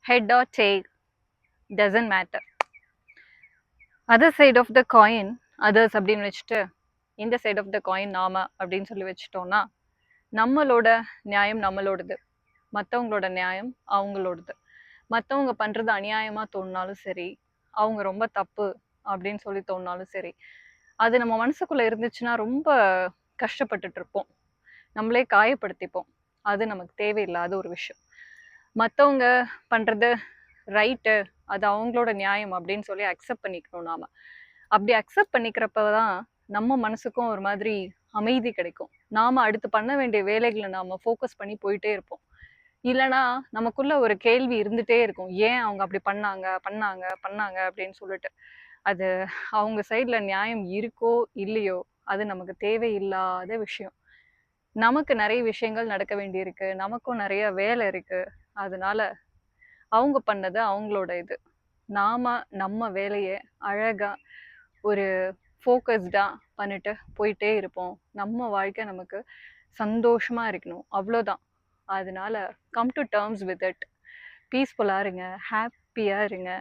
head or tail, doesn't matter. Other side of the coin, others அப்படின்னு வச்சுட்டு இந்த side of the coin நாம அப்படின்னு சொல்லி வச்சுட்டோம்னா நம்மளோட நியாயம் நம்மளோடது, மற்றவங்களோட நியாயம் அவங்களோடது. மற்றவங்க பண்ணுறது அநியாயமாக தோணினாலும் சரி, அவங்க ரொம்ப தப்பு அப்படின்னு சொல்லி தோணினாலும் சரி, அது நம்ம மனசுக்குள்ளே இருந்துச்சுன்னா ரொம்ப கஷ்டப்பட்டுட்டு இருப்போம், நம்மளே காயப்படுத்திப்போம். அது நமக்கு தேவையில்லாத ஒரு விஷயம். மற்றவங்க பண்ணுறது ரைட்டு, அது அவங்களோட நியாயம் அப்படின்னு சொல்லி அக்செப்ட் பண்ணிக்கணும் நாம. அப்படி அக்செப்ட் பண்ணிக்கிறப்ப தான் நம்ம மனசுக்கும் ஒரு மாதிரி அமைதி கிடைக்கும். நாம அடுத்து பண்ண வேண்டிய வேலைகளை நாம ஃபோக்கஸ் பண்ணி போயிட்டே இருப்போம். இல்லைனா நமக்குள்ள ஒரு கேள்வி இருந்துட்டே இருக்கும், ஏன் அவங்க அப்படி பண்ணாங்க பண்ணாங்க பண்ணாங்க அப்படின்னு சொல்லிட்டு. அது அவங்க சைட்ல நியாயம் இருக்கோ இல்லையோ, அது நமக்கு தேவையில்லாத விஷயம். நமக்கு நிறைய விஷயங்கள் நடக்க வேண்டியிருக்கு, நமக்கும் நிறைய வேலை இருக்கு. அதனால அவங்க பண்ணது அவங்களோட இது. நாம நம்ம வேலையை அழகா ஒரு ஃபோக்கஸ்டா பண்ணிட்டு போயிட்டே இருப்போம். நம்ம வாழ்க்கை நமக்கு சந்தோஷமா இருக்கணும், அவ்வளோதான். அதனால come to terms with it. பீஸ்ஃபுல்லாக இருங்க, ஹாப்பியாக இருங்க.